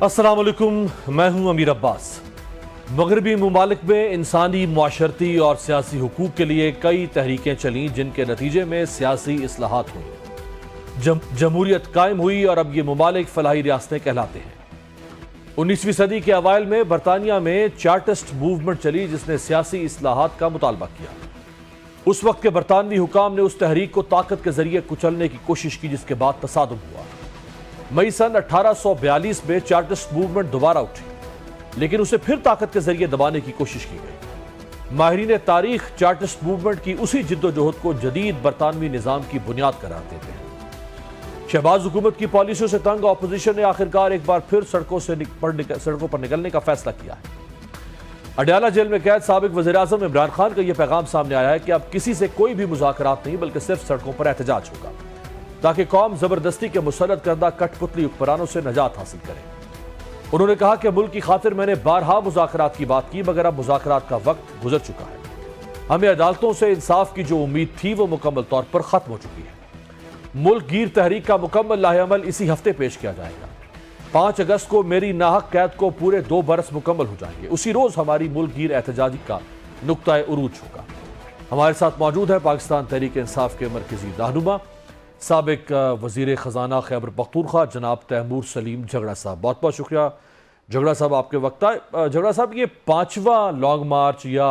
السلام علیکم، میں ہوں امیر عباس۔ مغربی ممالک میں انسانی، معاشرتی اور سیاسی حقوق کے لیے کئی تحریکیں چلیں جن کے نتیجے میں سیاسی اصلاحات ہوئیں، جمہوریت قائم ہوئی اور اب یہ ممالک فلاحی ریاستیں کہلاتے ہیں۔ 19ویں صدی کے اوائل میں برطانیہ میں چارٹسٹ موومنٹ چلی جس نے سیاسی اصلاحات کا مطالبہ کیا۔ اس وقت کے برطانوی حکام نے اس تحریک کو طاقت کے ذریعے کچلنے کی کوشش کی جس کے بعد تصادم ہوا۔ مئی سن 1842 میں چارٹسٹ موومنٹ دوبارہ اٹھی لیکن اسے پھر طاقت کے ذریعے دبانے کی کوشش کی گئی۔ ماہرین تاریخ چارٹسٹ موومنٹ کی اسی جد و جہد کو جدید برطانوی نظام کی بنیاد قرار دیتے ہیں۔ شہباز حکومت کی پالیسیوں سے تنگ اپوزیشن نے آخرکار ایک بار پھر سڑکوں پر نکلنے کا فیصلہ کیا ہے۔ اڈیالہ جیل میں قید سابق وزیر اعظم عمران خان کا یہ پیغام سامنے آیا ہے کہ اب کسی سے کوئی بھی مذاکرات نہیں بلکہ صرف سڑکوں پر احتجاج ہوگا تاکہ قوم زبردستی کے مسلط کردہ کٹ پتلی حکمرانوں سے نجات حاصل کرے۔ انہوں نے کہا کہ ملک کی خاطر میں نے بارہا مذاکرات کی بات کی مگر اب مذاکرات کا وقت گزر چکا ہے۔ ہمیں عدالتوں سے انصاف کی جو امید تھی وہ مکمل طور پر ختم ہو چکی ہے۔ ملک گیر تحریک کا مکمل لاہ عمل اسی ہفتے پیش کیا جائے گا۔ 5 اگست کو میری ناحق قید کو پورے 2 برس مکمل ہو جائیں گے۔ اسی روز ہماری ملک گیر احتجاجی کا نقطہ عروج ہوگا۔ ہمارے ساتھ موجود ہے پاکستان تحریک انصاف کے مرکزی رہنما سابق وزیر خزانہ خیبر پختونخوا جناب تیمور سلیم جھگڑا صاحب، بہت بہت شکریہ جھگڑا صاحب آپ کے وقت آئے۔ جھگڑا صاحب، یہ 5واں لانگ مارچ یا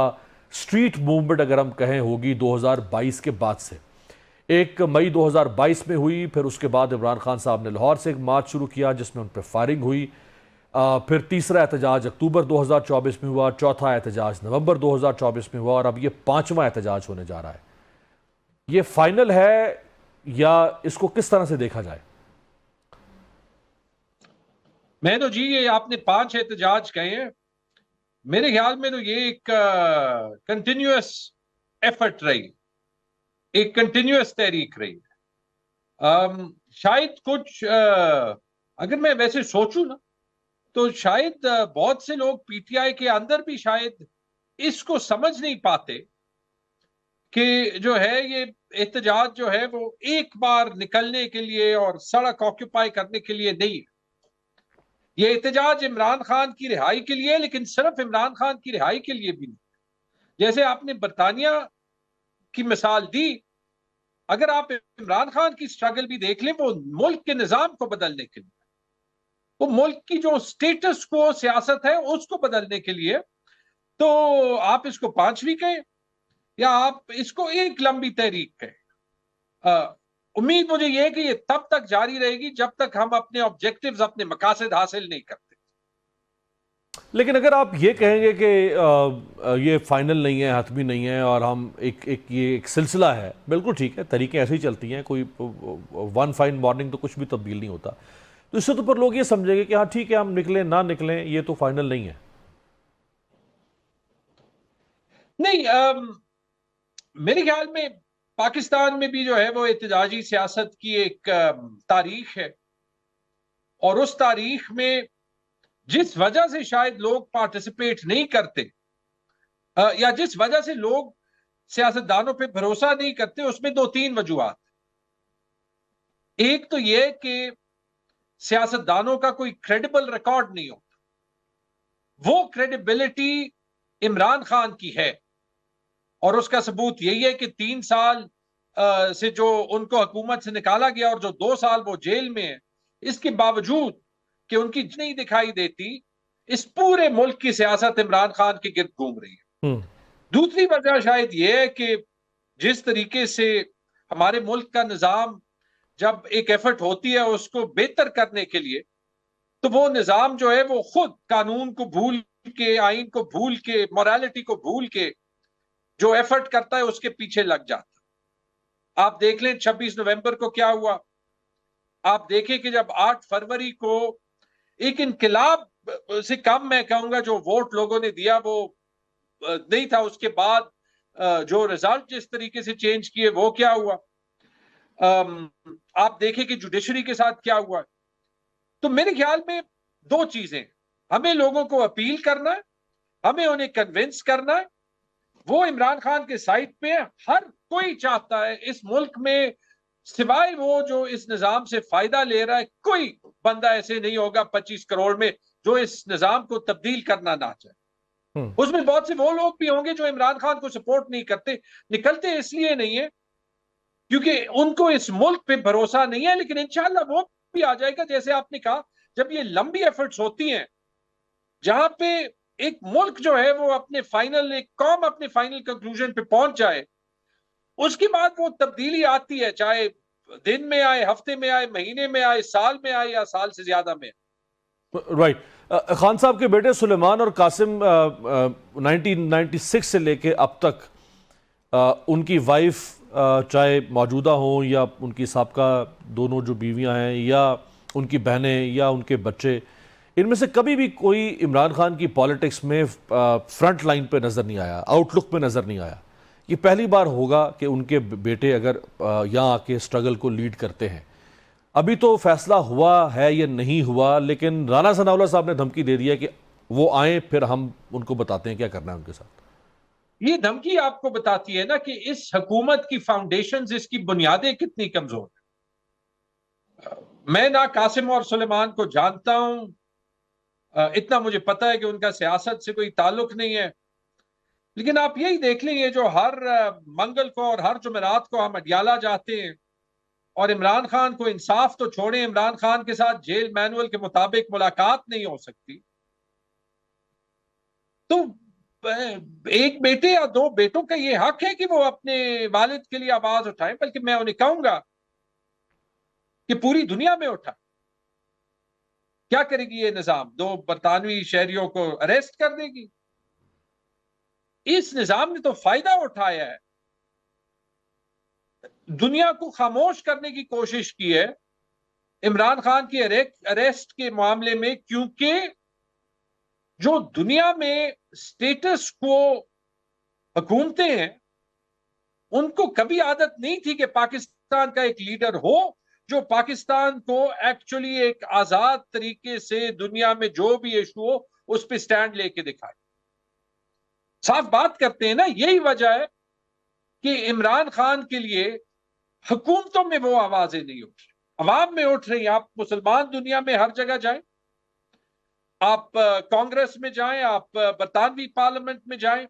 سٹریٹ موومنٹ اگر ہم کہیں ہوگی 2022 کے بعد سے، ایک مئی 2022 میں ہوئی، پھر اس کے بعد عمران خان صاحب نے لاہور سے ایک مارچ شروع کیا جس میں ان پہ فائرنگ ہوئی، پھر تیسرا احتجاج اکتوبر 2024 میں ہوا، چوتھا احتجاج نومبر 2024 میں ہوا اور اب یہ 5واں احتجاج ہونے جا رہا ہے۔ یہ فائنل ہے یا اس کو کس طرح سے دیکھا جائے؟ میں تو یہ آپ نے 5 احتجاج کہے ہیں، میرے خیال میں تو یہ ایک کنٹینیوس ایفرٹ رہی، ایک کنٹینیوس تحریک رہی۔ شاید کچھ اگر میں ویسے سوچوں نا تو شاید بہت سے لوگ پی ٹی آئی کے اندر بھی شاید اس کو سمجھ نہیں پاتے کہ جو ہے یہ احتجاج جو ہے وہ ایک بار نکلنے کے لیے اور سڑک آکوپائی کرنے کے لیے نہیں، یہ احتجاج عمران خان کی رہائی کے لیے، لیکن صرف عمران خان کی رہائی کے لیے بھی نہیں۔ جیسے آپ نے برطانیہ کی مثال دی، اگر آپ عمران خان کی سٹرگل بھی دیکھ لیں، وہ ملک کے نظام کو بدلنے کے لیے، وہ ملک کی جو سٹیٹس کو سیاست ہے اس کو بدلنے کے لیے، تو آپ اس کو 5ویں کہیں یا آپ اس کو ایک لمبی تحریک کہیں۔ امید مجھے یہ ہے کہ یہ تب تک جاری رہے گی جب تک ہم اپنے آبجیکٹیوز، اپنے مقاصد حاصل نہیں کرتے۔ لیکن اگر آپ یہ کہیں گے کہ یہ فائنل نہیں ہے، حتمی نہیں ہے اور ہم یہ ایک سلسلہ ہے، بالکل ٹھیک ہے، طریقیں ایسے ہی چلتی ہیں، کوئی ون فائن مارننگ تو کچھ بھی تبدیل نہیں ہوتا، تو اس سے تو پر لوگ یہ سمجھیں گے کہ ہاں ٹھیک ہے، ہم نکلیں نہ نکلیں یہ تو فائنل نہیں ہے۔ نہیں، میرے خیال میں پاکستان میں بھی جو ہے وہ احتجاجی سیاست کی ایک تاریخ ہے، اور اس تاریخ میں جس وجہ سے شاید لوگ پارٹیسپیٹ نہیں کرتے یا جس وجہ سے لوگ سیاستدانوں پہ بھروسہ نہیں کرتے، اس میں 2-3 وجوہات۔ ایک تو یہ کہ سیاستدانوں کا کوئی کریڈیبل ریکارڈ نہیں ہوتا، وہ کریڈیبلٹی عمران خان کی ہے اور اس کا ثبوت یہی ہے کہ 3 سال سے جو ان کو حکومت سے نکالا گیا اور جو 2 سال وہ جیل میں ہے، اس کے باوجود کہ ان کی نہیں دکھائی دیتی، اس پورے ملک کی سیاست عمران خان کے گرد گھوم رہی ہے۔ دوسری وجہ شاید یہ ہے کہ جس طریقے سے ہمارے ملک کا نظام جب ایک ایفرٹ ہوتی ہے اس کو بہتر کرنے کے لیے، تو وہ نظام جو ہے وہ خود قانون کو بھول کے، آئین کو بھول کے، موریلٹی کو بھول کے جو ایفرٹ کرتا ہے اس کے پیچھے لگ جاتا۔ آپ دیکھ لیں 26 نومبر کو کیا ہوا، آپ دیکھیں کہ جب 8 فروری کو ایک انقلاب سے کم میں کہوں گا جو ووٹ لوگوں نے دیا وہ نہیں تھا، اس کے بعد جو رزلٹ جس طریقے سے چینج کیے وہ کیا ہوا، آپ دیکھیں کہ جوڈیشری کے ساتھ کیا ہوا۔ تو میرے خیال میں 2 چیزیں، ہمیں لوگوں کو اپیل کرنا ہے، ہمیں انہیں کنونس کرنا ہے، وہ عمران خان کے سائٹ پہ ہر کوئی چاہتا ہے اس ملک میں سوائے وہ جو اس نظام سے فائدہ لے رہا ہے، کوئی بندہ ایسے نہیں ہوگا 25 کروڑ میں جو اس نظام کو تبدیل کرنا نہ چاہے۔ اس میں بہت سے وہ لوگ بھی ہوں گے جو عمران خان کو سپورٹ نہیں کرتے، نکلتے اس لیے نہیں ہے کیونکہ ان کو اس ملک پہ بھروسہ نہیں ہے، لیکن انشاءاللہ وہ بھی آ جائے گا۔ جیسے آپ نے کہا، جب یہ لمبی ایفرٹس ہوتی ہیں جہاں پہ ایک ملک جو ہے وہ ایک قوم اپنے فائنل کنکلوژن پہ پہنچ جائے، اس کے بعد وہ تبدیلی آتی ہے، چاہے دن میں آئے، ہفتے میں آئے، مہینے میں آئے، سال میں آئے یا سال سے زیادہ میں۔ رائٹ۔ خان صاحب کے بیٹے سلیمان اور قاسم 1996 سے لے کے اب تک ان کی وائف چاہے موجودہ ہوں یا ان کی سابقہ دونوں جو بیویاں ہیں یا ان کی بہنیں یا ان کے بچے، ان میں سے کبھی بھی کوئی عمران خان کی پالیٹکس میں فرنٹ لائن پہ نظر نہیں آیا، آؤٹ لک پہ نظر نہیں آیا۔ یہ پہلی بار ہوگا کہ ان کے بیٹے اگر یہاں آ کے اسٹرگل کو لیڈ کرتے ہیں۔ ابھی تو فیصلہ ہوا ہے یا نہیں ہوا، لیکن رانا ثناء اللہ صاحب نے دھمکی دے دیا کہ وہ آئیں، پھر ہم ان کو بتاتے ہیں کیا کرنا ہے ان کے ساتھ۔ یہ دھمکی آپ کو بتاتی ہے نا کہ اس حکومت کی فاؤنڈیشنز، اس کی بنیادیں کتنی کمزور ہیں۔ میں نہ قاسم اور سلیمان کو جانتا ہوں، اتنا مجھے پتا ہے کہ ان کا سیاست سے کوئی تعلق نہیں ہے، لیکن آپ یہی دیکھ لیں، یہ جو ہر منگل کو اور ہر جمعرات کو ہم اڈیالہ جاتے ہیں اور عمران خان کو انصاف تو چھوڑیں، عمران خان کے ساتھ جیل مینول کے مطابق ملاقات نہیں ہو سکتی، تو ایک بیٹے یا دو بیٹوں کا یہ حق ہے کہ وہ اپنے والد کے لیے آواز اٹھائیں، بلکہ میں انہیں کہوں گا کہ پوری دنیا میں اٹھائیں۔ کیا کرے گی یہ نظام؟ 2 برطانوی شہریوں کو اریسٹ کر دے گی؟ اس نظام نے تو فائدہ اٹھایا ہے، دنیا کو خاموش کرنے کی کوشش کی ہے عمران خان کی اریسٹ کے معاملے میں، کیونکہ جو دنیا میں سٹیٹس کو حکومتیں ہیں ان کو کبھی عادت نہیں تھی کہ پاکستان کا ایک لیڈر ہو جو پاکستان کو ایکچولی ایک آزاد طریقے سے دنیا میں جو بھی ایشو ہو اس پہ سٹینڈ لے کے دکھائے۔ صاف بات کرتے ہیں نا، یہی وجہ ہے کہ عمران خان کے لیے حکومتوں میں وہ آوازیں نہیں اٹھ رہی، عوام میں اٹھ رہی ہیں۔ آپ مسلمان دنیا میں ہر جگہ جائیں، آپ کانگریس میں جائیں، آپ برطانوی پارلیمنٹ میں جائیں،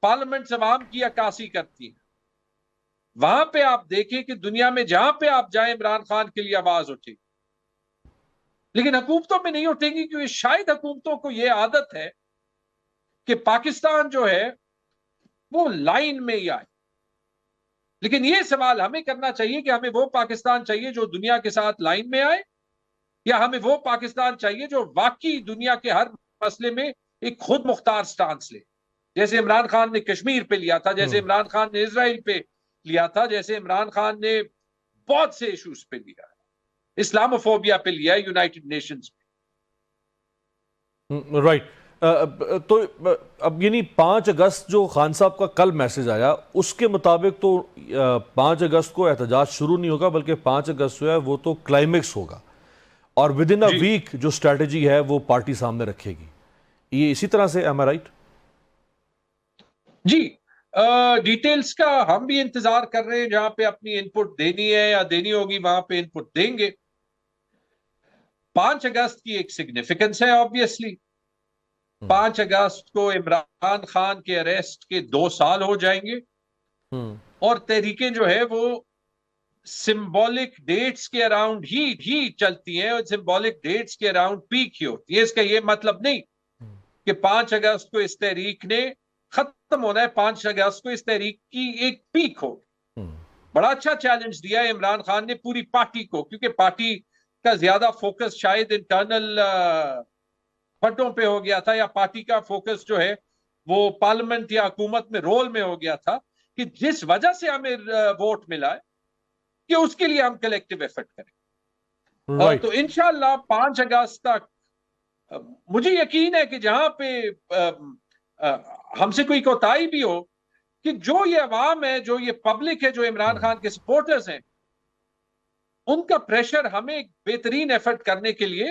پارلیمنٹ عوام کی عکاسی کرتی ہے۔ وہاں پہ آپ دیکھیں کہ دنیا میں جہاں پہ آپ جائیں عمران خان کے لیے آواز اٹھے، لیکن حکومتوں میں نہیں اٹھے گی، کیونکہ شاید حکومتوں کو یہ عادت ہے کہ پاکستان جو ہے وہ لائن میں ہی آئے۔ لیکن یہ سوال ہمیں کرنا چاہیے کہ ہمیں وہ پاکستان چاہیے جو دنیا کے ساتھ لائن میں آئے، یا ہمیں وہ پاکستان چاہیے جو واقعی دنیا کے ہر مسئلے میں ایک خود مختار سٹانس لے، جیسے عمران خان نے کشمیر پہ لیا تھا، جیسے عمران خان نے اسرائیل پہ لیا تھا، جیسے عمران خان نے بہت سے ایشوز پہ لیا، اسلاموفوبیا پہ لیا یونائٹڈ نیشنز پہ۔ رائٹ۔ تو اب یعنی 5 اگست جو خان صاحب کا کل میسج آیا، اس کے مطابق تو 5 اگست کو احتجاج شروع نہیں ہوگا، بلکہ 5 اگست جو ہے وہ تو کلائمیکس ہوگا، اور ود ان اے ویک جو اسٹریٹجی ہے وہ پارٹی سامنے رکھے گی۔ یہ اسی طرح سے am I right؟ جی، ڈیٹیلز کا ہم بھی انتظار کر رہے ہیں، جہاں پہ اپنی انپٹ دینی ہے یا دینی ہوگی وہاں پہ انپٹ دیں گے۔ 5 اگست کی ایک سگنیفیکنس ہے آبویسلی، 5 اگست کو عمران خان کے اریسٹ کے 2 سال ہو جائیں گے، اور تحریکیں جو ہے وہ سمبولک ڈیٹس کے اراؤنڈ ہی چلتی ہیں، اور سمبولک ڈیٹس کے اراؤنڈ پیک ہی ہوتی ہے۔ اس کا یہ مطلب نہیں کہ 5 اگست کو اس تحریک نے ختم ہونا ہے، 5 اگست کو اس تحریک کی ایک پیک ہو۔ بڑا اچھا چیلنج دیا ہے عمران خان نے پوری پارٹی کو، کیونکہ پارٹی کا زیادہ فوکس شاید انٹرنل پھٹوں پہ ہو گیا تھا، یا پارٹی کا فوکس جو ہے وہ پارلیمنٹ یا حکومت میں رول میں ہو گیا تھا، کہ جس وجہ سے ہمیں ووٹ ملا ہے کہ اس کے لیے ہم کلیکٹیو ایفرٹ کریں۔ تو انشاءاللہ 5 اگست تک مجھے یقین ہے کہ جہاں پہ ہم سے کوئی کوتاہی بھی ہو، کہ جو یہ عوام ہے، جو یہ پبلک ہے، جو عمران خان کے سپورٹرز ہیں، ان کا پریشر ہمیں ایک بہترین ایفرٹ کرنے کے لیے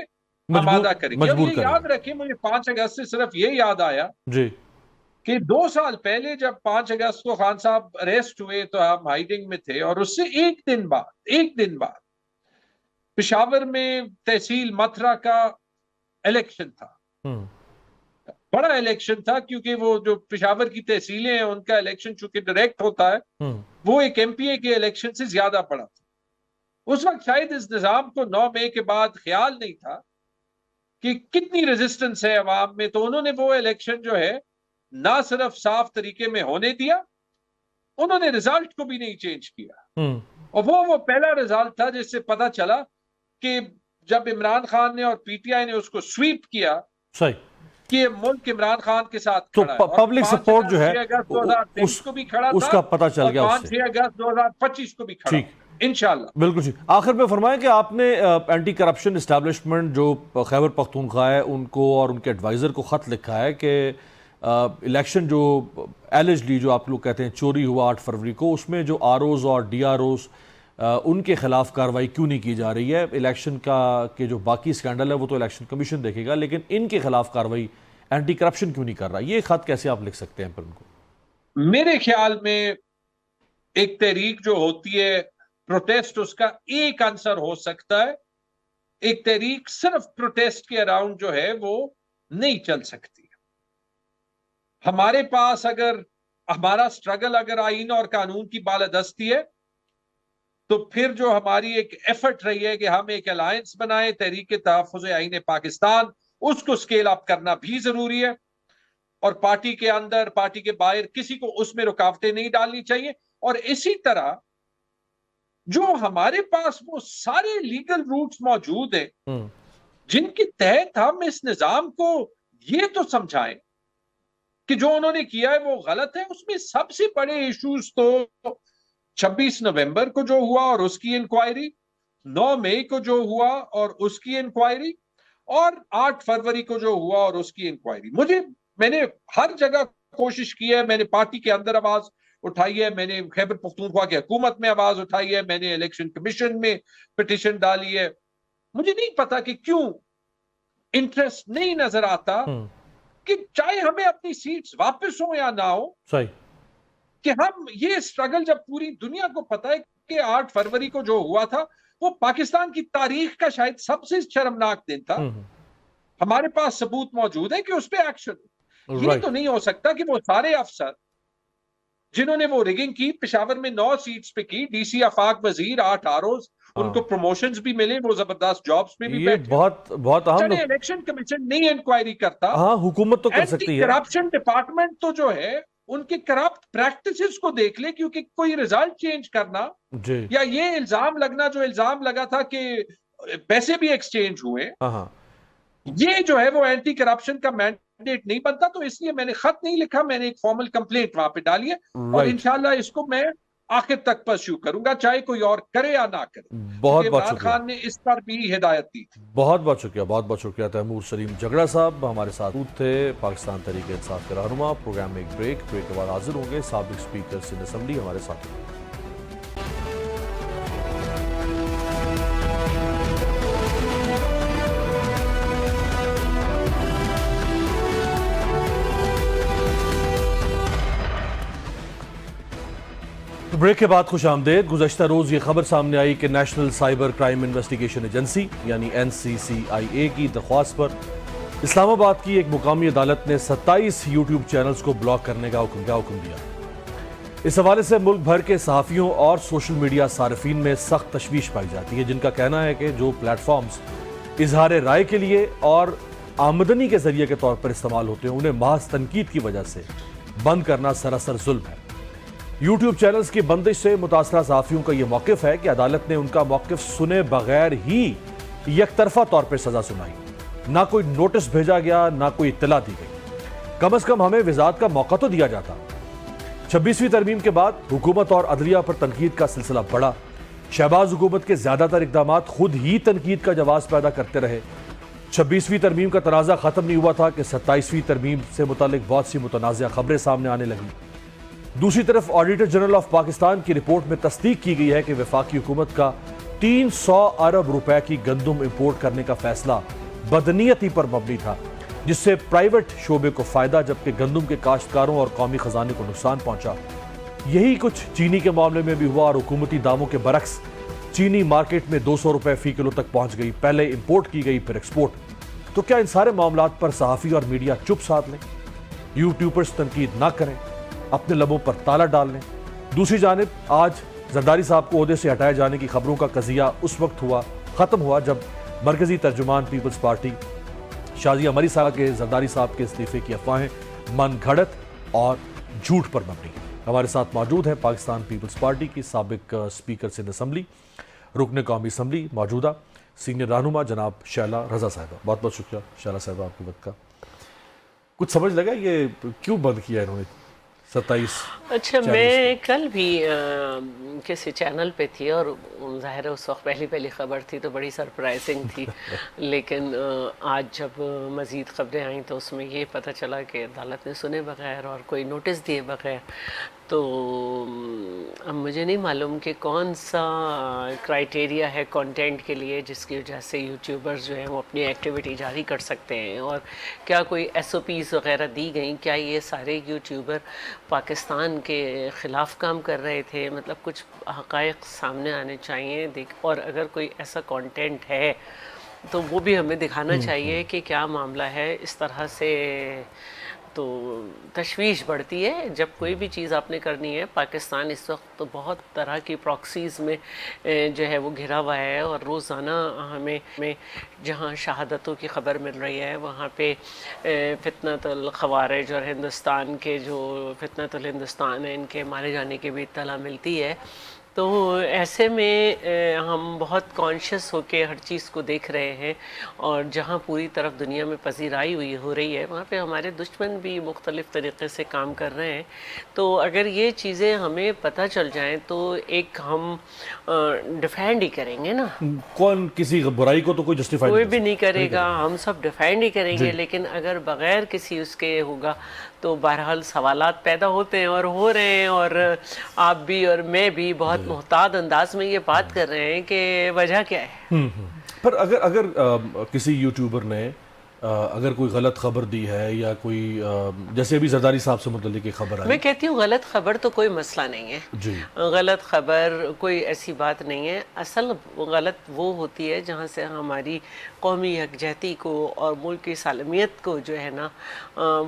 آمادہ کرے گی۔ اور یہ یاد رکھیں، مجھے 5 اگست سے صرف یہ یاد آیا کہ 2 سال پہلے جب 5 اگست کو خان صاحب اریسٹ ہوئے تو ہم ہائیڈنگ میں تھے، اور اس سے ایک دن بعد پشاور میں تحصیل متھرا کا الیکشن تھا. بڑا الیکشن تھا کیونکہ وہ جو پشاور کی تحصیلیں ہیں ان کا الیکشن چونکہ ڈائریکٹ ہوتا ہے، وہ ایک ایم پی اے کے الیکشن سے زیادہ بڑا تھا. اس وقت شاید اس نظام کو 9 مئی کے بعد خیال نہیں تھا کہ کتنی ریزسٹنس ہے عوام میں، تو انہوں نے وہ الیکشن جو ہے نہ صرف صاف طریقے میں ہونے دیا، انہوں نے رزلٹ کو بھی نہیں چینج کیا. اور وہ پہلا رزلٹ تھا جس سے پتا چلا کہ جب عمران خان نے اور پی ٹی آئی نے اس کو سویپ کیا کہ ملک عمران خان کے ساتھ تو کھڑا ہے، پبلک سپورٹ جو ہے 6 اگست 2023 کو بھی کھڑا اس تھا، کا پتہ چل گیا، 5 اگست 2025 کو بھی کھڑا انشاءاللہ. بالکل ٹھیک. آخر میں فرمائیں کہ آپ نے اینٹی کرپشن اسٹیبلشمنٹ جو خیبر پختونخوا ہے ان کو اور ان کے ایڈوائزر کو خط لکھا ہے کہ الیکشن جو ایلیجلی جو آپ لوگ کہتے ہیں چوری ہوا 8 فروری کو، اس میں جو آر اوز اور ڈی آر اوز ان کے خلاف کارروائی کیوں نہیں کی جا رہی ہے؟ الیکشن کا کہ جو باقی اسکینڈل ہے وہ تو الیکشن کمیشن دیکھے گا، لیکن ان کے خلاف کارروائی اینٹی کرپشن کیوں نہیں کر رہا؟ یہ خط کیسے آپ لکھ سکتے ہیں پر ان کو؟ میرے خیال میں ایک تحریک جو ہوتی ہے پروٹیسٹ، اس کا ایک عنصر ہو سکتا ہے. ایک تحریک صرف پروٹیسٹ کے اراؤنڈ جو ہے وہ نہیں چل سکتی. ہمارے پاس اگر ہمارا سٹرگل اگر آئین اور قانون کی بالادستی ہے تو پھر جو ہماری ایک ایفرٹ رہی ہے کہ ہم ایک الائنس بنائیں تحریک تحفظ آئین پاکستان، اس کو سکیل اپ کرنا بھی ضروری ہے، اور پارٹی کے اندر پارٹی کے باہر کسی کو اس میں رکاوٹیں نہیں ڈالنی چاہیے. اور اسی طرح جو ہمارے پاس وہ سارے لیگل روٹس موجود ہیں جن کے تحت ہم اس نظام کو یہ تو سمجھائیں کہ جو انہوں نے کیا ہے وہ غلط ہے. اس میں سب سے بڑے ایشوز تو 26 نومبر کو جو ہوا اور اس کی انکوائری، 9 مئی کو جو ہوا اور اس کی انکوائری، اور 8 فروری کو جو ہوا اور اس کی انکوائری. میں نے ہر جگہ کوشش کی ہے، میں نے پارٹی کے اندر آواز اٹھائی ہے، میں نے خیبر پختونخوا کی حکومت میں آواز اٹھائی ہے، میں نے الیکشن کمیشن میں پٹیشن ڈالی ہے. مجھے نہیں پتا کہ کیوں انٹرسٹ نہیں نظر آتا کہ چاہے ہمیں اپنی سیٹس واپس ہوں یا نہ ہو، کہ ہم یہ سٹرگل جب پوری دنیا کو پتا ہے کہ 8 فروری کو جو ہوا تھا وہ پاکستان کی تاریخ کا شاید سب سے شرمناک دن تھا، ہمارے پاس ثبوت موجود ہے کہ اس پہ ایکشن. یہ تو نہیں ہو سکتا کہ وہ سارے افسر جنہوں نے وہ ریگنگ کی، پشاور میں 9 سیٹس پہ کی، ڈی سی آفاق وزیر، 8 آروز، ان کو پروموشنز بھی ملے، وہ زبردست جابز میں بھی بیٹھے. بہت اہم. چلے الیکشن کمیشن نہیں انکوائری کرتا، حکومت تو کر سکتی ہے. کرپشن ڈپارٹمنٹ تو جو ہے ان کے کرپٹ پریکٹسز کو دیکھ لے، کیونکہ کوئی ریزلٹ چینج کرنا یا یہ الزام لگنا جو الزام لگا تھا کہ پیسے بھی ایکسچینج ہوئے، یہ جو ہے وہ اینٹی کرپشن کا مینڈیٹ نہیں بنتا. تو اس لیے میں نے خط نہیں لکھا، میں نے ایک فارمل کمپلینٹ وہاں پہ ڈالی ہے، اور انشاءاللہ اس کو میں آخر تک پرسیو کروں گا، چاہے کوئی اور کرے یا نہ کرے. بہت عمران خان نے اس پر بھی ہدایت دی تھی. بہت شکریہ تیمور سلیم جھگڑا صاحب ہمارے ساتھ تھے، پاکستان تحریک انصاف کے رہنما. پروگرام میں ایک بریک کے بعد حاضر ہوں گے. سابق اسپیکر سندھ اسمبلی ہمارے ساتھ. بریک کے بعد خوش آمدید. گزشتہ روز یہ خبر سامنے آئی کہ national cyber crime investigation agency یعنی NCCIA کی درخواست پر اسلام آباد کی ایک مقامی عدالت نے 27 یوٹیوب چینلز کو بلاک کرنے کا حکم دیا. اس حوالے سے ملک بھر کے صحافیوں اور سوشل میڈیا صارفین میں سخت تشویش پائی جاتی ہے، جن کا کہنا ہے کہ جو پلیٹ فارمز اظہار رائے کے لیے اور آمدنی کے ذریعے کے طور پر استعمال ہوتے ہیں انہیں محض تنقید کی وجہ سے بند کرنا سراسر ظلم ہے. یوٹیوب چینلز کی بندش سے متاثرہ صحافیوں کا یہ موقف ہے کہ عدالت نے ان کا موقف سنے بغیر ہی یک طرفہ طور پر سزا سنائی. نہ کوئی نوٹس بھیجا گیا، نہ کوئی اطلاع دی گئی. کم از کم ہمیں وضاحت کا موقع تو دیا جاتا. 26ویں ترمیم کے بعد حکومت اور عدلیہ پر تنقید کا سلسلہ بڑھا. شہباز حکومت کے زیادہ تر اقدامات خود ہی تنقید کا جواز پیدا کرتے رہے. 26ویں ترمیم کا تنازع ختم نہیں ہوا تھا کہ 27ویں ترمیم سے متعلق بہت سی متنازع خبریں سامنے آنے لگیں. دوسری طرف آڈیٹر جنرل آف پاکستان کی رپورٹ میں تصدیق کی گئی ہے کہ وفاقی حکومت کا 300 ارب روپے کی گندم امپورٹ کرنے کا فیصلہ بدنیتی پر مبنی تھا. جس سے پرائیویٹ شعبے کو فائدہ جبکہ گندم کے کاشتکاروں اور قومی خزانے کو نقصان پہنچا۔ یہی کچھ چینی کے معاملے میں بھی ہوا اور حکومتی داموں کے برعکس چینی مارکیٹ میں 200 روپے فی کلو تک پہنچ گئی، پہلے امپورٹ کی گئی پھر ایکسپورٹ۔ تو کیا ان سارے معاملات پر صحافی اور میڈیا چپ ساتھ لیں؟ یوٹیوبرز تنقید نہ کریں، اپنے لبوں پر تالا ڈال لیں؟ دوسری جانب آج زرداری صاحب کو عہدے سے ہٹائے جانے کی خبروں کا قضیہ اس وقت ختم ہوا جب مرکزی ترجمان پیپلز پارٹی شازیہ مری صاحب کے زرداری صاحب کے استعفے کی افواہیں من گھڑت اور جھوٹ پر مبنی ہیں۔ ہمارے ساتھ موجود ہیں پاکستان پیپلز پارٹی کی سابق اسپیکر سندھ اسمبلی، رکن قومی اسمبلی، موجودہ سینئر رہنما جناب شیلا رضا صاحبہ۔ بہت بہت شکریہ شیلا صاحبہ آپ کے وقت کا۔ کچھ سمجھ لگا یہ کیوں بند کیا انہوں نے 27؟ اچھا، میں کل بھی کسی چینل پہ تھی اور ظاہر ہے اس وقت پہلی خبر تھی تو بڑی سرپرائزنگ تھی، لیکن آج جب مزید خبریں آئیں تو اس میں یہ پتہ چلا کہ عدالت نے سنے بغیر اور کوئی نوٹس دیے بغیر، تو اب مجھے نہیں معلوم کہ کون سا کرائیٹیریا ہے کنٹینٹ کے لیے جس کی وجہ سے یوٹیوبرز جو ہیں وہ اپنی ایکٹیویٹی جاری کر سکتے ہیں، اور کیا کوئی ایس او پیز وغیرہ دی گئیں؟ کیا یہ سارے یوٹیوبر پاکستان کے خلاف کام کر رہے تھے؟ مطلب کچھ حقائق سامنے آنے چاہیے، اور اگر کوئی ایسا کنٹینٹ ہے تو وہ بھی ہمیں دکھانا چاہیے کہ کیا معاملہ ہے۔ اس طرح سے تو تشویش بڑھتی ہے جب کوئی بھی چیز آپ نے کرنی ہے۔ پاکستان اس وقت تو بہت طرح کی پراکسیز میں جو ہے وہ گھرا ہوا ہے، اور روزانہ ہمیں جہاں شہادتوں کی خبر مل رہی ہے وہاں پہ فتنۃ الخوارج اور ہندوستان کے جو فتنۃ الہندوستان ہے ان کے مارے جانے کی بھی اطلاع ملتی ہے۔ تو ایسے میں ہم بہت کانشیس ہو کے ہر چیز کو دیکھ رہے ہیں، اور جہاں پوری طرف دنیا میں پذیرائی ہو رہی ہے وہاں پہ ہمارے دشمن بھی مختلف طریقے سے کام کر رہے ہیں۔ تو اگر یہ چیزیں ہمیں پتہ چل جائیں تو ایک ہم ڈیفینڈ ہی کریں گے نا۔ کون کسی برائی کو تو کوئی جسٹیفائی کوئی بھی نہیں کرے گا، ہم سب ڈیفینڈ ہی کریں گے، لیکن اگر بغیر کسی اس کے ہوگا تو بہرحال سوالات پیدا ہوتے ہیں اور ہو رہے ہیں، اور آپ بھی اور میں بھی بہت محتاط انداز میں یہ بات کر رہے ہیں کہ وجہ کیا ہے۔ پر اگر کسی یوٹیوبر نے اگر کوئی غلط خبر دی ہے یا کوئی جیسے ابھی زرداری صاحب سے متعلق ایک خبر آئی، میں کہتی ہوں غلط خبر تو کوئی مسئلہ نہیں ہے، جی غلط خبر کوئی ایسی بات نہیں ہے۔ اصل غلط وہ ہوتی ہے جہاں سے ہماری قومی یکجہتی کو اور ملک کی سالمیت کو جو ہے نا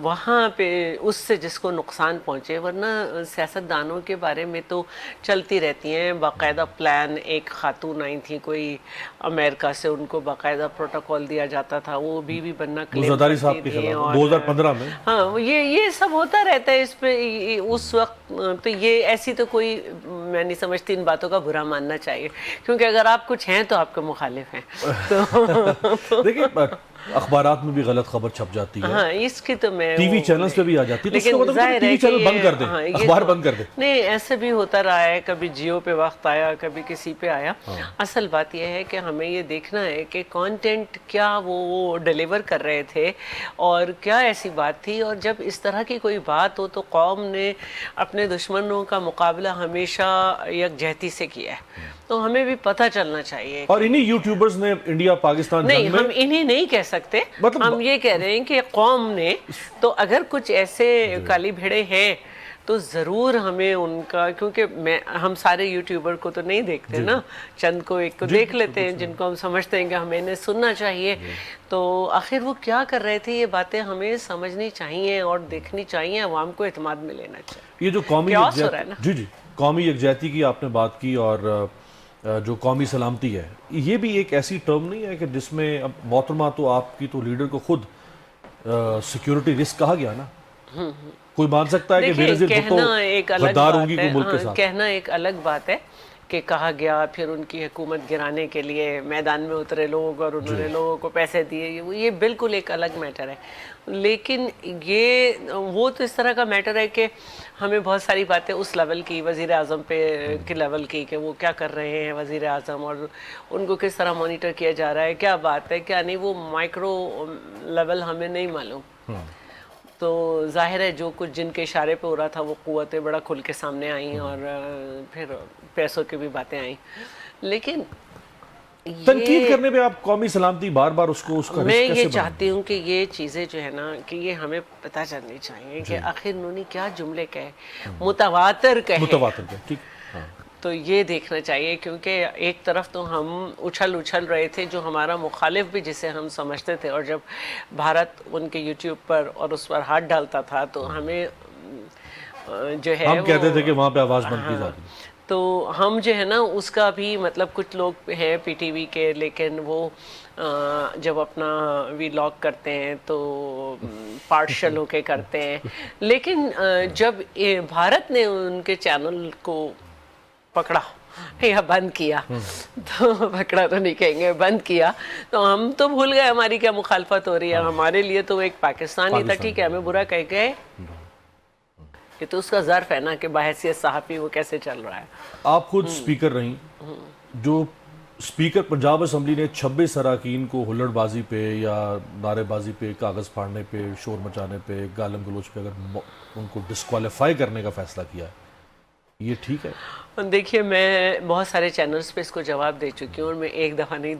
وہاں پہ اس سے جس کو نقصان پہنچے، ورنہ سیاستدانوں کے بارے میں تو چلتی رہتی ہیں باقاعدہ پلان۔ ایک خاتون آئی تھی کوئی امریکہ سے، ان کو باقاعدہ پروٹوکول دیا جاتا تھا، وہ بھی بننا کلیم زرداری صاحب کے کرتی تھیں، خلاف اور 2015 میں ہاں یہ سب ہوتا رہتا ہے اس پہ اس وقت۔ تو یہ ایسی تو کوئی میں نہیں سمجھتی ان باتوں کا برا ماننا چاہیے، کیونکہ اگر آپ کچھ ہیں تو آپ کے مخالف ہیں۔ تو دیکھیں اخبارات میں بھی غلط خبر چھپ جاتی ہے، ہاں اس کی تو میں ٹی وی چینلز پہ بھی آ جاتی ہے، تو اس کا مطلب ٹی وی چینل بند کر دیں، اخبار بند کر دیں۔ نہیں، ایسے بھی ہوتا رہا ہے، کبھی جیو پہ وقت آیا، کبھی کسی پہ آیا۔ اصل بات یہ ہے کہ ہمیں یہ دیکھنا ہے کہ کانٹینٹ کیا وہ ڈیلیور کر رہے تھے اور کیا ایسی بات تھی، اور جب اس طرح کی کوئی بات ہو تو قوم نے اپنے دشمنوں کا مقابلہ ہمیشہ یکجہتی سے کیا ہے، تو ہمیں بھی پتہ چلنا چاہیے۔ اور انہی یوٹیوبرز نے انڈیا پاکستان نہیں، جنگ میں، ہم انہیں نہیں کہہ سکتے، ہم یہ کہہ رہے ہیں کہ قوم نے، تو اگر کچھ ایسے کالی بھیڑے ہیں تو ضرور ہمیں ان کا، کیونکہ ہم سارے یوٹیوبر کو تو نہیں دیکھتے نا، چند کو ایک کو دیکھ لیتے ہیں جن کو ہم سمجھتے ہیں کہ ہمیں انہیں سننا چاہیے۔ تو آخر وہ کیا کر رہے تھے یہ باتیں ہمیں سمجھنی چاہیے اور دیکھنی چاہیے، عوام کو اعتماد میں لینا چاہیے۔ یہ جو قومی کیاس ہو رہا ہے نا، جی قومی یکجہتی کی آپ نے بات کی، اور جو قومی سلامتی ہے، یہ بھی ایک ایسی ٹرم نہیں ہے کہ جس میں اب محترمہ تو آپ کی تو لیڈر کو خود سیکیورٹی رسک کہا گیا نا، کوئی مان سکتا ہے کہ بے نظیر بھٹو غدار ہوں گی کوئی ملک کے ساتھ؟ کہنا ایک الگ بات ہے کہ کہا گیا، پھر ان کی حکومت گرانے کے لیے میدان میں اترے لوگ اور انہوں نے لوگوں کو پیسے دیے، یہ بالکل ایک الگ میٹر ہے۔ لیکن یہ وہ تو اس طرح کا میٹر ہے کہ ہمیں بہت ساری باتیں اس لیول کی، وزیر اعظم پہ کے لیول کی، کہ وہ کیا کر رہے ہیں وزیر اعظم اور ان کو کس طرح مانیٹر کیا جا رہا ہے، کیا بات ہے کیا نہیں، وہ مائکرو لیول ہمیں نہیں معلوم۔ تو ظاہر ہے جو کچھ جن کے اشارے پہ ہو رہا تھا وہ قوتیں بڑا کھل کے سامنے آئیں، اور پھر پیسوں کی بھی باتیں آئیں۔ لیکن تنقید کرنے پہ آپ قومی سلامتی بار بار اس کو میں یہ چاہتی ہوں کہ یہ چیزیں جو ہے نا کہ یہ ہمیں پتہ چلنی چاہیے کہ آخر انہوں نے کیا جملے کہے، متواتر کہے، ٹھیک. تو یہ دیکھنا چاہیے، کیونکہ ایک طرف تو ہم اچھل رہے تھے جو ہمارا مخالف بھی جسے ہم سمجھتے تھے، اور جب بھارت ان کے یوٹیوب پر اور اس پر ہاتھ ڈالتا تھا تو ہمیں جو ہے ہم کہتے تھے کہ وہاں پہ آواز بند کی جاتی ہے. تو ہم جو ہے نا اس کا بھی مطلب کچھ لوگ ہیں پی ٹی وی کے، لیکن وہ جب اپنا ویلاگ کرتے ہیں تو پارشل ہو کے کرتے ہیں، لیکن جب بھارت نے ان کے چینل کو پکڑا یا بند کیا، تو پکڑا تو نہیں کہیں گے، بند کیا، تو ہم تو بھول گئے ہماری کیا مخالفت ہو رہی ہے. ہمارے لیے تو ایک پاکستانی تھا، ٹھیک ہے ہمیں برا کہہ گئے، یہ تو اس کا ظرف ہے نا کہ بحیثیت صحافی وہ کیسے چل رہا ہے. آپ خود سپیکر رہیں، جو سپیکر پنجاب اسمبلی نے 26 اراکین کو ہلڑ بازی پہ یا نعرے بازی پہ، کاغذ پھاڑنے پہ، شور مچانے پہ، گالم گلوچ پہ اگر ان کو ڈسکوالیفائی کرنے کا فیصلہ کیا ہے، یہ ٹھیک ہے؟ دیکھیے میں بہت سارے چینلز پہ اس کو جواب دے چکی ہوں، اور میں ایک دفعہ نہیں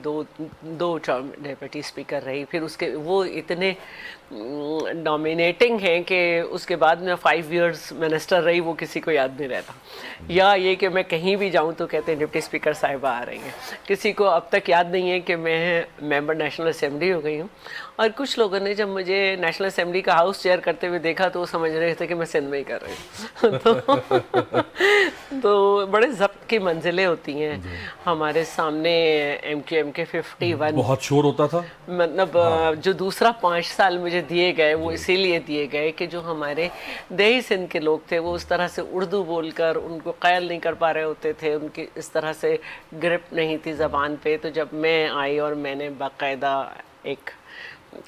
دو ڈیپٹی اسپیکر رہی، پھر اس کے وہ اتنے ڈومینیٹنگ ہیں کہ اس کے بعد میں 5 ایئرز منسٹر رہی، وہ کسی کو یاد نہیں رہتا. یا یہ کہ میں کہیں بھی جاؤں تو کہتے ہیں ڈپٹی اسپیکر صاحبہ آ رہی ہیں، کسی کو اب تک یاد نہیں ہے کہ میں ممبر نیشنل اسمبلی ہو گئی ہوں. اور کچھ لوگوں نے جب مجھے نیشنل اسمبلی کا ہاؤس چیئر کرتے ہوئے دیکھا تو وہ سمجھ رہے تھے کہ میں سندھ میں ہی کر رہی ہوں. تو بڑے ضبط کی منزلیں ہوتی ہیں. ہمارے سامنے ایم کیو ایم کے 51 بہت شور ہوتا تھا، مطلب جو دوسرا 5 سال مجھے دیے گئے وہ اسی لیے دیے گئے کہ جو ہمارے دیہی سندھ کے لوگ تھے وہ اس طرح سے اردو بول کر ان کو قائل نہیں کر پا رہے ہوتے تھے، ان کی اس طرح سے گرپ نہیں تھی زبان پہ. تو جب میں آئی اور میں نے باقاعدہ ایک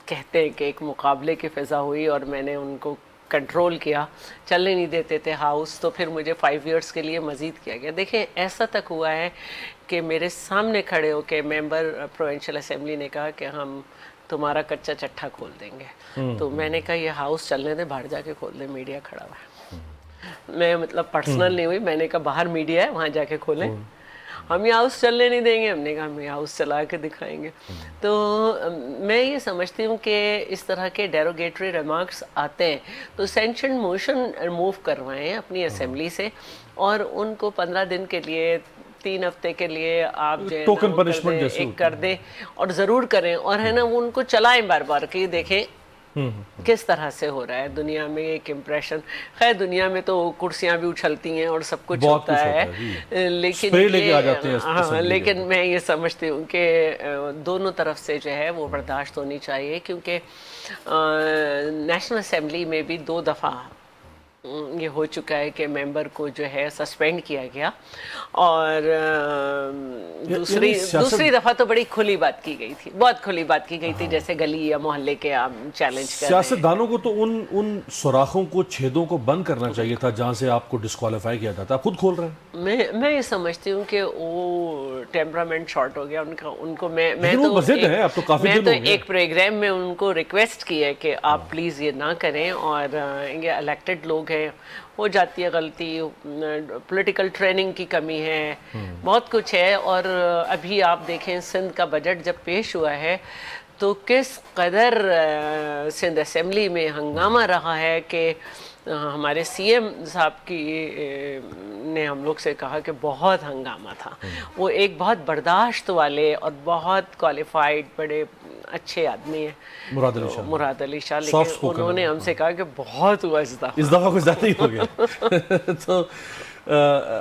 کہتے ہیں کہ ایک مقابلے کی فضا ہوئی اور میں نے ان کو کنٹرول کیا، چلنے نہیں دیتے تھے ہاؤس، تو پھر مجھے 5 ایئرس کے لیے مزید کیا گیا. دیکھیں ایسا تک ہوا ہے کہ میرے سامنے کھڑے ہو کے ممبر پروونشل اسمبلی نے کہا کہ ہم تمہارا کچا چٹھا کھول دیں گے. تو میں نے کہا یہ ہاؤس چلنے دیں، باہر جا کے کھول دیں، میڈیا کھڑا ہوا ہے. میں مطلب پرسنل نہیں ہوئی، میں نے کہا باہر میڈیا ہے وہاں جا کے کھولیں، ہم یہ ہاؤس چلنے نہیں دیں گے. ہم نے کہا ہم یہ ہاؤس چلا کے دکھائیں گے. تو میں یہ سمجھتی ہوں کہ اس طرح کے ڈیروگیٹری ریمارکس آتے ہیں تو سینکشن موشن ریموو کروائیں اپنی اسمبلی سے، اور ان کو 15 دن کے لیے 3 ہفتے کے لیے آپ جو ہے ٹوکن پنشمنٹ جیسے ایک کر دیں، اور ضرور کریں، اور ہے نا وہ ان کو چلائیں بار بار کہ دیکھیں کس طرح سے ہو رہا ہے دنیا میں ایک امپریشن. خیر دنیا میں تو کرسیاں بھی اچھلتی ہیں اور سب کچھ ہوتا ہے، لیکن میں یہ سمجھتی ہوں کہ دونوں طرف سے جو ہے وہ برداشت ہونی چاہیے، کیونکہ نیشنل اسمبلی میں بھی 2 دفعہ یہ ہو چکا ہے کہ ممبر کو جو ہے سسپینڈ کیا گیا، اور دوسری دفعہ تو بڑی کھلی بات کی گئی تھی، بہت کھلی بات کی گئی تھی، جیسے گلی یا محلے کے آپ چیلنج کر رہے ہیں. سیاستدانوں کو تو ان سوراخوں کو، چھیدوں کو بند کرنا چاہیے تھا جہاں سے آپ کو ڈسکوالیفائی کیا جاتا. آپ خود کھول رہے ہیں. میں یہ سمجھتی ہوں کہ وہ ٹیمپرامنٹ شارٹ ہو گیا ان کو. میں تو ایک پروگرام میں ان کو ریکویسٹ کی ہے کہ آپ پلیز یہ نہ کریں، اور یہ الیکٹڈ لوگ ہیں، ہو جاتی ہے غلطی، پولیٹیکل ٹریننگ کی کمی ہے، بہت کچھ ہے. اور ابھی آپ دیکھیں سندھ کا بجٹ جب پیش ہوا ہے تو کس قدر سندھ اسمبلی میں ہنگامہ رہا ہے کہ ہمارے سی ایم صاحب نے ہم لوگ سے کہا کہ بہت ہنگامہ تھا. وہ ایک بہت برداشت والے اور بہت کوالیفائڈ بڑے اچھے آدمی ہیں مراد علی شاہ، لیکن انہوں نے ہم سے کہا کہ بہت ہوا اس دفعہ کچھ زیادہ ہی ہو گیا. تو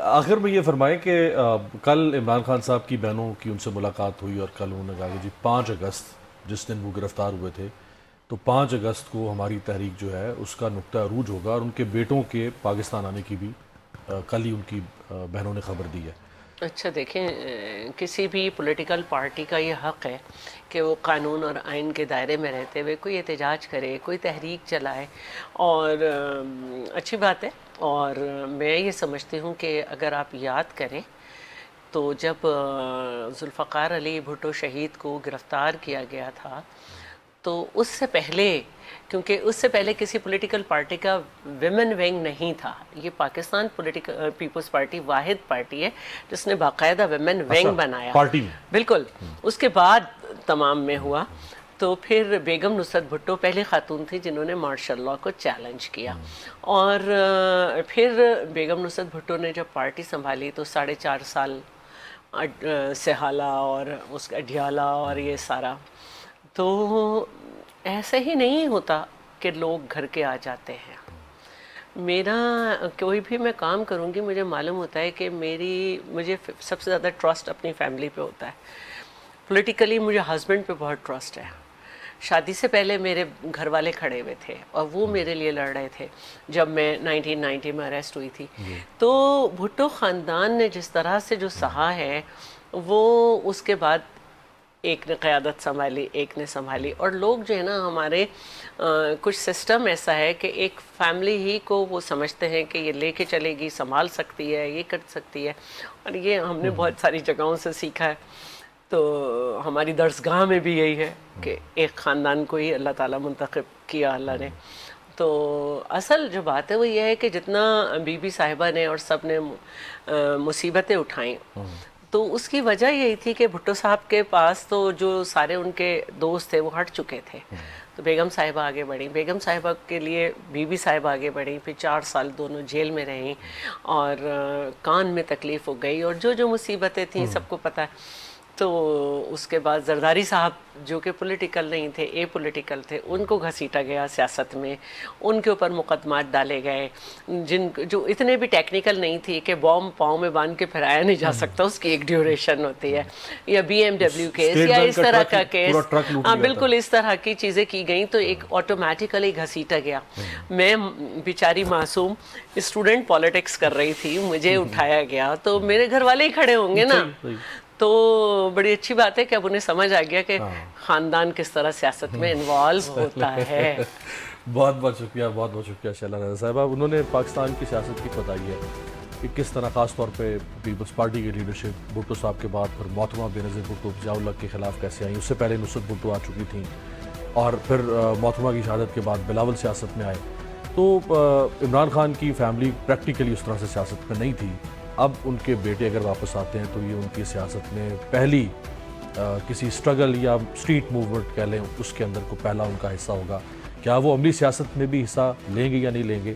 آخر میں یہ فرمائیں کہ کل عمران خان صاحب کی بہنوں کی ان سے ملاقات ہوئی، اور کل انہوں نے کہا کہ جی 5 اگست جس دن وہ گرفتار ہوئے تھے، تو 5 اگست کو ہماری تحریک جو ہے اس کا نقطہ عروج ہوگا، اور ان کے بیٹوں کے پاکستان آنے کی بھی کل ہی ان کی بہنوں نے خبر دی ہے. اچھا دیکھیں، کسی بھی پولیٹیکل پارٹی کا یہ حق ہے کہ وہ قانون اور آئین کے دائرے میں رہتے ہوئے کوئی احتجاج کرے، کوئی تحریک چلائے، اور اچھی بات ہے. اور میں یہ سمجھتی ہوں کہ اگر آپ یاد کریں تو جب ذوالفقار علی بھٹو شہید کو گرفتار کیا گیا تھا تو اس سے پہلے کیونکہ اس سے پہلے کسی پولیٹیکل پارٹی کا ویمن ونگ نہیں تھا. یہ پاکستان پیپلز پارٹی واحد پارٹی ہے جس نے باقاعدہ ویمن ونگ بنایا پارٹی میں. بالکل. اس کے بعد تمام میں ہوا. تو پھر بیگم نصرت بھٹو پہلی خاتون تھی جنہوں نے مارشل لاء کو چیلنج کیا. اور پھر بیگم نصرت بھٹو نے جب پارٹی سنبھالی تو 4.5 سال سہالہ اور اس کا اڈیالہ اور یہ سارا. تو ایسے ہی نہیں ہوتا کہ لوگ گھر کے آ جاتے ہیں. میرا کوئی بھی میں کام کروں گی مجھے معلوم ہوتا ہے کہ مجھے سب سے زیادہ ٹرسٹ اپنی فیملی پہ ہوتا ہے. پولیٹیکلی مجھے ہسبینڈ پہ بہت ٹرسٹ ہے. شادی سے پہلے میرے گھر والے کھڑے ہوئے تھے اور وہ میرے لیے لڑ رہے تھے جب میں 1990 میں اریسٹ ہوئی تھی. تو بھٹو خاندان نے جس طرح سے جو سہا ہے وہ اس کے بعد ایک نے قیادت سنبھالی ایک نے سنبھالی. اور لوگ جو ہے نا ہمارے کچھ سسٹم ایسا ہے کہ ایک فیملی ہی کو وہ سمجھتے ہیں کہ یہ لے کے چلے گی سنبھال سکتی ہے یہ کر سکتی ہے. اور یہ ہم نے بہت ساری جگہوں سے سیکھا ہے. تو ہماری درسگاہ میں بھی یہی ہے کہ ایک خاندان کو ہی اللہ تعالیٰ منتخب کیا اللہ نے. تو اصل جو بات ہے وہ یہ ہے کہ جتنا بی بی صاحبہ نے اور سب نے مصیبتیں اٹھائیں تو اس کی وجہ یہی تھی کہ بھٹو صاحب کے پاس تو جو سارے ان کے دوست تھے وہ ہٹ چکے تھے. تو بیگم صاحبہ آگے بڑھیں. بیگم صاحبہ کے لیے بی بی صاحبہ آگے بڑھیں. پھر 4 سال دونوں جیل میں رہیں اور کان میں تکلیف ہو گئی اور جو مصیبتیں تھیں سب کو پتہ ہے. تو اس کے بعد زرداری صاحب جو کہ پولیٹیکل نہیں تھے اے پولیٹیکل تھے ان کو گھسیٹا گیا سیاست میں. ان کے اوپر مقدمات ڈالے گئے جو اتنے بھی ٹیکنیکل نہیں تھی کہ بام پاؤں میں باندھ کے پھرایا نہیں جا سکتا اس کی ایک ڈیوریشن ہوتی ہے. یا BMW کیس یا اس طرح کا کیس. ہاں بالکل اس طرح کی چیزیں کی گئیں تو ایک آٹومیٹیکلی گھسیٹا گیا. میں بیچاری معصوم اسٹوڈنٹ پالیٹکس کر رہی تھی مجھے اٹھایا گیا تو میرے گھر والے ہی کھڑے ہوں گے نا. تو بڑی اچھی بات ہے کہ اب انہیں سمجھ آ گیا کہ خاندان کس طرح سیاست میں انوالو ہوتا ہے. بہت بہت شکریہ شیلا رضا صاحبہ. انہوں نے پاکستان کی سیاست کی بتائی ہے کہ کس طرح خاص طور پہ پیپلز پارٹی کی لیڈرشپ بھٹو صاحب کے بعد پھر محترمہ بینظیر بھٹو ضیاء الحق کے خلاف کیسے آئیں. اس سے پہلے نصرت بھٹو آ چکی تھیں اور پھر محترمہ کی شہادت کے بعد بلاول سیاست میں آئے. تو عمران خان کی فیملی پریکٹیکلی اس طرح سے سیاست میں نہیں تھی. اب ان کے بیٹے اگر واپس آتے ہیں تو یہ ان کی سیاست میں پہلی کسی سٹرگل یا سٹریٹ موومنٹ کہہ لیں اس کے اندر کو پہلا ان کا حصہ ہوگا. کیا وہ عملی سیاست میں بھی حصہ لیں گے یا نہیں لیں گے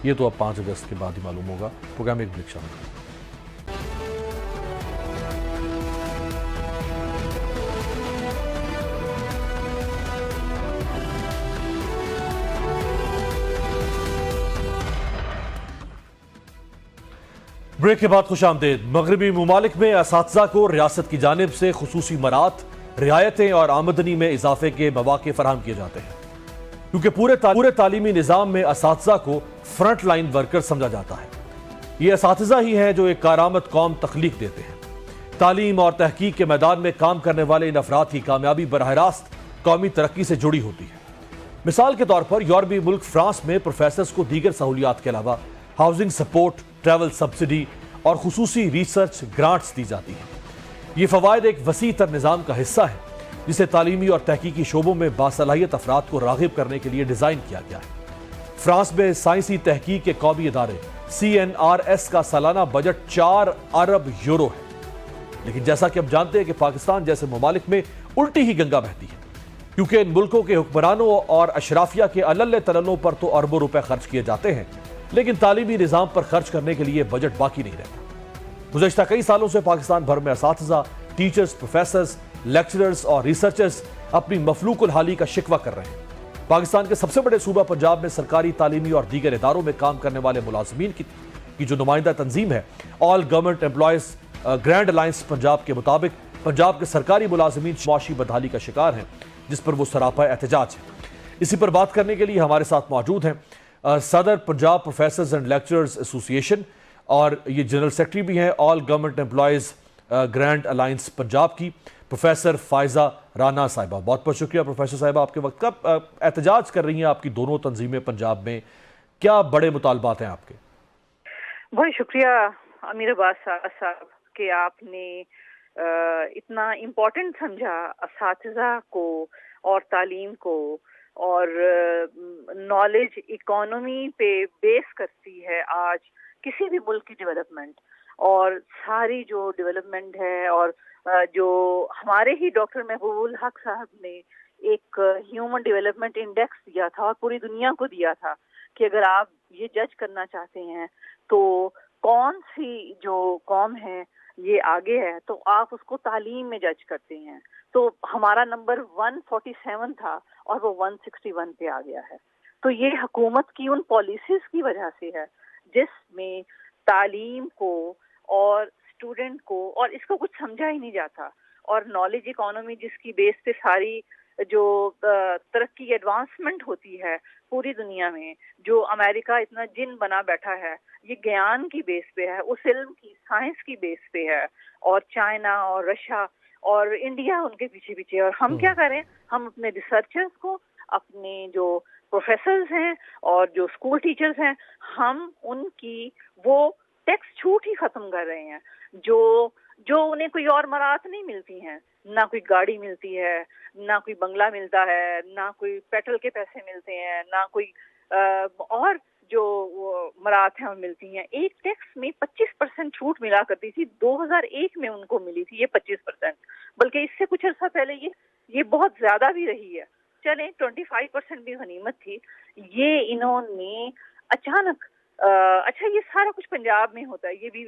یہ تو اب 5 اگست کے بعد ہی معلوم ہوگا. پروگرام ایک بریک شامل. بریک کے بعد خوش آمدید. مغربی ممالک میں اساتذہ کو ریاست کی جانب سے خصوصی مراعات رعایتیں اور آمدنی میں اضافے کے مواقع فراہم کیے جاتے ہیں کیونکہ پورے تعلیمی نظام میں اساتذہ کو فرنٹ لائن ورکر سمجھا جاتا ہے. یہ اساتذہ ہی ہیں جو ایک کارآمد قوم تخلیق دیتے ہیں. تعلیم اور تحقیق کے میدان میں کام کرنے والے ان افراد کی کامیابی براہ راست قومی ترقی سے جڑی ہوتی ہے. مثال کے طور پر یورپی ملک فرانس میں پروفیسرز کو دیگر سہولیات کے علاوہ ہاؤسنگ سپورٹ، ٹریول سبسڈی اور خصوصی ریسرچ گرانٹس دی جاتی ہیں. یہ فوائد ایک وسیع تر نظام کا حصہ ہے جسے تعلیمی اور تحقیقی شعبوں میں باصلاحیت افراد کو راغب کرنے کے لیے ڈیزائن کیا گیا ہے. فرانس میں سائنسی تحقیق کے قومی ادارے CNRS کا سالانہ بجٹ 4 ارب یورو ہے. لیکن جیسا کہ ہم جانتے ہیں کہ پاکستان جیسے ممالک میں الٹی ہی گنگا بہتی ہے کیونکہ ان ملکوں کے حکمرانوں اور اشرافیہ کے علل تللوں پر تو اربوں روپے خرچ کیے جاتے ہیں لیکن تعلیمی نظام پر خرچ کرنے کے لیے بجٹ باقی نہیں رہتا. گزشتہ کئی سالوں سے پاکستان بھر میں اساتذہ، ٹیچرز، پروفیسرز، لیکچررز اور ریسرچرز اپنی مفلوق الحالی کا شکوہ کر رہے ہیں. پاکستان کے سب سے بڑے صوبہ پنجاب میں سرکاری، تعلیمی اور دیگر اداروں میں کام کرنے والے ملازمین کی جو نمائندہ تنظیم ہے آل government employees grand alliance Punjab کے مطابق پنجاب کے سرکاری ملازمین معاشی بدحالی کا شکار ہیں جس پر وہ سراپا احتجاج ہے. اسی پر بات کرنے کے لیے ہمارے ساتھ موجود ہیں صدر پنجاب پروفیسرز اینڈ لیکچررز ایسوسی ایشن اور یہ جنرل سیکرٹری بھی ہیں آل government employees grand alliance Punjab کی پروفیسر فائزہ رانا صاحبہ. بہت بہت شکریہ پروفیسر صاحبہ آپ کے وقت کا. احتجاج کر رہی ہیں آپ کی دونوں تنظیمیں پنجاب میں، کیا بڑے مطالبات ہیں آپ کے؟ بہت شکریہ امیر عباس صاحب کہ آپ نے اتنا امپورٹنٹ سمجھا اساتذہ کو اور تعلیم کو اور نالج اکانومی پہ بیس کرتی ہے آج کسی بھی ملک کی ڈیولپمنٹ. اور ساری جو ڈیولپمنٹ ہے اور جو ہمارے ہی ڈاکٹر محبوب الحق صاحب نے ایک ہیومن ڈیولپمنٹ انڈیکس دیا تھا اور پوری دنیا کو دیا تھا کہ اگر آپ یہ جج کرنا چاہتے ہیں تو کون سی جو قوم ہے یہ آگے ہے تو آپ اس کو تعلیم میں جج کرتے ہیں. تو ہمارا نمبر 147 تھا اور وہ 161 پہ آ گیا ہے. تو یہ حکومت کی ان پالیسیز کی وجہ سے ہے جس میں تعلیم کو اور اسٹوڈنٹ کو اور اس کو کچھ سمجھا ہی نہیں جاتا. اور نالج اکانومی جس کی بیس پہ ساری جو ترقی ایڈوانسمنٹ ہوتی ہے پوری دنیا میں, جو امریکہ اتنا جن بنا بیٹھا ہے, یہ گیان کی بیس پہ ہے, اس علم کی سائنس کی بیس پہ ہے. اور چائنا اور رشیا اور انڈیا ان کے پیچھے پیچھے. اور ہم کیا کریں, ہم اپنے ریسرچرز کو, اپنے جو پروفیسرز ہیں اور جو اسکول ٹیچرز ہیں, ہم ان کی وہ ٹیکس چھوٹ ہی ختم کر رہے ہیں جو انہیں کوئی اور مراحت نہیں ملتی ہیں. نہ کوئی گاڑی ملتی ہے, نہ کوئی بنگلہ ملتا ہے, نہ کوئی پیٹرول کے پیسے ملتے ہیں, نہ کوئی اور جو مراحت ہیں وہ ملتی ہیں. ایک ٹیکس میں 25% چھوٹ ملا کرتی تھی, 2001 میں ان کو ملی تھی یہ 25%, بلکہ اس سے کچھ عرصہ پہلے یہ بہت زیادہ بھی رہی ہے. چلیں 25% بھی غنیمت تھی. یہ انہوں نے اچانک اچھا یہ سارا کچھ پنجاب میں ہوتا ہے. یہ بھی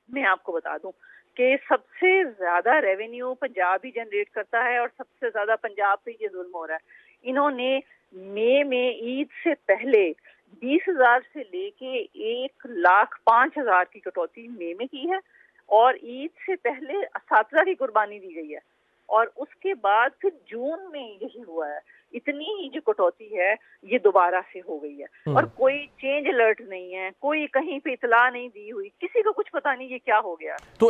میں آپ کو بتا دوں کہ سب سے زیادہ ریونیو پنجاب ہی جنریٹ کرتا ہے اور سب سے زیادہ پنجاب پہ یہ ظلم ہو رہا ہے. انہوں نے مئی میں عید سے پہلے 20,000 سے لے کے 1,05,000 کی کٹوتی مئی میں کی ہے اور عید سے پہلے اساتذہ کی قربانی دی گئی ہے. اور اس کے بعد پھر جون میں یہی ہوا ہے. اتنی جو کٹوتی ہے یہ دوبارہ سے ہو گئی ہے اور کوئی چینج الرٹ نہیں ہے, کوئی کہیں پہ اطلاع نہیں دی ہوئی, کسی کو کچھ پتا نہیں یہ کیا ہو گیا. تو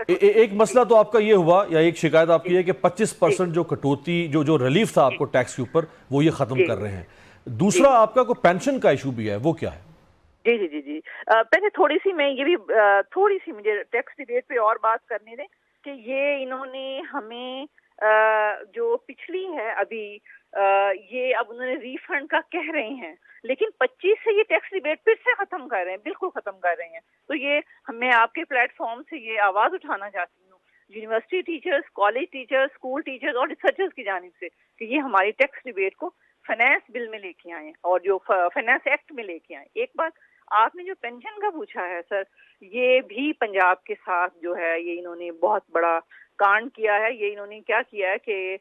ایک مسئلہ تو آپ کا یہ ہوا یا ایک شکایت آپ کی ہے کہ 25% جو کٹوتی جو ریلیف تھا آپ کو ٹیکس کے اوپر وہ یہ ختم کر رہے ہیں. دوسرا آپ کا کوئی پینشن کا ایشو بھی ہے, وہ کیا ہے؟ جی پہلے تھوڑی سی میں یہ بھی تھوڑی سی مجھے ٹیکس ڈیبیٹ پہ اور بات کرنے دیں کہ یہ انہوں نے ہمیں جو پچھلی ہے ابھی یہ اب انہوں نے ریفنڈ کا کہہ رہے ہیں, لیکن 25 سے یہ ٹیکس ڈیبیٹ پھر سے ختم کر رہے ہیں, بالکل ختم کر رہے ہیں. تو یہ میں آپ کے پلیٹ فارم سے یہ آواز اٹھانا چاہتی ہوں university teachers, college teachers, school teachers اور ریسرچرز کی جانب سے کہ یہ ہماری ٹیکس ڈیبیٹ کو فائنانس بل میں لے کے آئیں اور جو فائنانس ایکٹ میں لے کے آئیں. ایک بات آپ نے جو پینشن کا پوچھا ہے سر, یہ بھی پنجاب کے ساتھ جو ہے یہ انہوں نے بہت بڑا کانڈ کیا ہے. یہ انہوں نے کیا کیا ہے کہ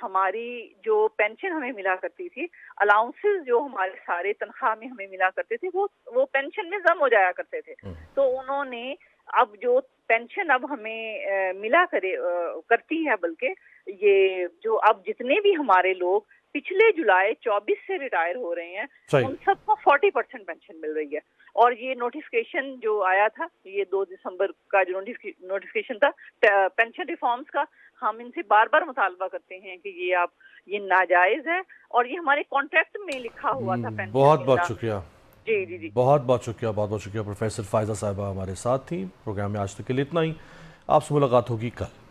ہماری جو پینشن ہمیں ملا کرتی تھی, الاؤنسز جو ہمارے سارے تنخواہ میں ہمیں ملا کرتے تھے وہ پینشن میں ضم ہو جایا کرتے تھے. تو انہوں نے اب جو پینشن اب ہمیں ملا کرتی ہے, بلکہ یہ جو اب جتنے بھی ہمارے لوگ پچھلے جولائی 24 سے ریٹائر ہو رہے ہیں ان سب کو 40% پینشن مل رہی ہے. اور یہ نوٹیفیکیشن جو آیا تھا, یہ 2 دسمبر کا جو نوٹیفیکیشن تھا پینشن ریفارمز کا, ہم ان سے بار بار مطالبہ کرتے ہیں کہ یہ ناجائز ہے اور یہ ہمارے کانٹریکٹ میں لکھا ہوا تھا پینشن. بہت شکریہ. جی بہت شکریہ پروفیسر فائزہ صاحبہ ہمارے ساتھ تھیں پروگرام میں. آج تک کے لیے اتنا ہی, آپ سے ملاقات ہوگی کل.